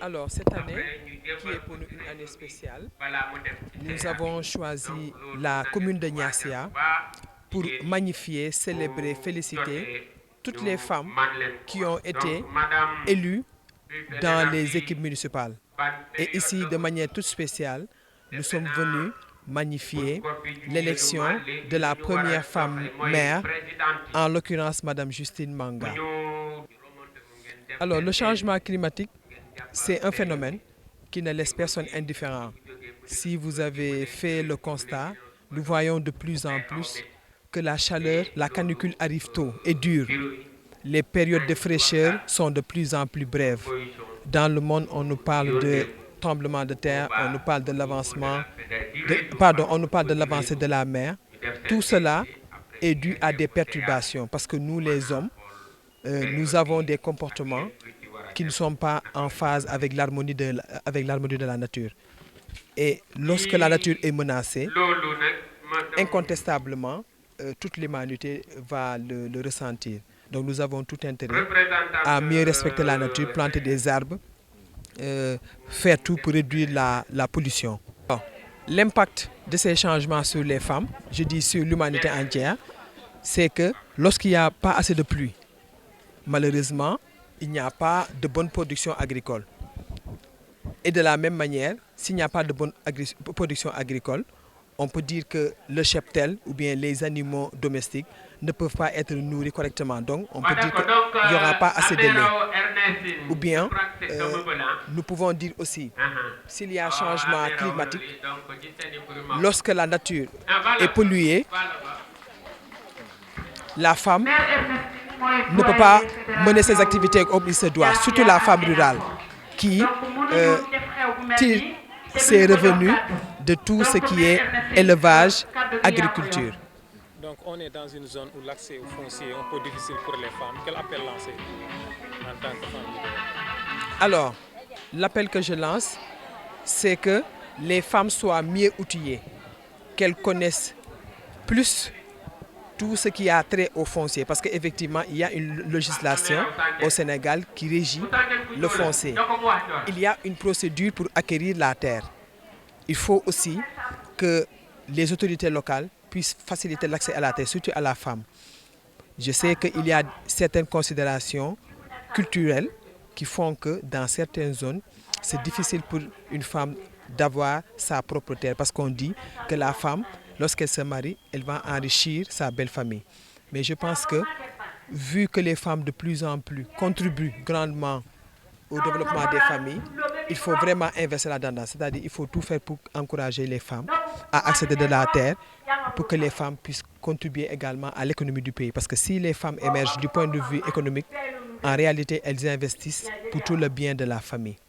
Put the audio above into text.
Alors, cette année, qui est pour nous une année spéciale, nous avons choisi la commune de Niassia pour magnifier, célébrer, féliciter toutes les femmes qui ont été élues dans les équipes municipales. Et ici, de manière toute spéciale, nous sommes venus magnifier l'élection de la première femme maire, en l'occurrence Madame Justine Manga. Alors, le changement climatique, c'est un phénomène qui ne laisse personne indifférent. Si vous avez fait le constat, nous voyons de plus en plus que la chaleur, la canicule arrive tôt et dure. Les périodes de fraîcheur sont de plus en plus brèves. Dans le monde, on nous parle de tremblement de terre, on nous parle de l'avancement, on nous parle de l'avancée de la mer. Tout cela est dû à des perturbations parce que nous, les hommes, nous avons des comportements qui ne sont pas en phase avec l'harmonie de la nature. Et lorsque la nature est menacée, incontestablement, toute l'humanité va le ressentir. Donc nous avons tout intérêt à mieux respecter la nature, planter des arbres, faire tout pour réduire la pollution. L'impact de ces changements sur les femmes, je dis sur l'humanité entière, c'est que lorsqu'il n'y a pas assez de pluie, malheureusement, il n'y a pas de bonne production agricole. Et de la même manière, s'il n'y a pas de bonne production agricole, on peut dire que le cheptel ou bien les animaux domestiques ne peuvent pas être nourris correctement. Donc, on peut dire qu'il n'y aura pas assez de lait. Ou bien, nous pouvons dire aussi, s'il y a un changement climatique, lorsque la nature est polluée, la femme ne peut pas mener ses activités comme il se doit, surtout la femme rurale qui tire ses revenus de tout ce qui est élevage, agriculture. Donc on est dans une zone où l'accès au foncier est un peu difficile pour les femmes. Quel appel lancer en tant que femme leader? Alors, l'appel que je lance, c'est que les femmes soient mieux outillées, qu'elles connaissent plus tout ce qui a trait au foncier, parce qu'effectivement, il y a une législation au Sénégal qui régit le foncier. Il y a une procédure pour acquérir la terre. Il faut aussi que les autorités locales puissent faciliter l'accès à la terre, surtout à la femme. Je sais qu'il y a certaines considérations culturelles qui font que dans certaines zones, c'est difficile pour une femme d'avoir sa propre terre, parce qu'on dit que la femme, lorsqu'elle se marie, elle va enrichir sa belle famille. Mais je pense que, vu que les femmes de plus en plus contribuent grandement au développement des familles, il faut vraiment inverser la tendance. C'est-à-dire qu'il faut tout faire pour encourager les femmes à accéder de la terre, pour que les femmes puissent contribuer également à l'économie du pays. Parce que si les femmes émergent du point de vue économique, en réalité, elles investissent pour tout le bien de la famille.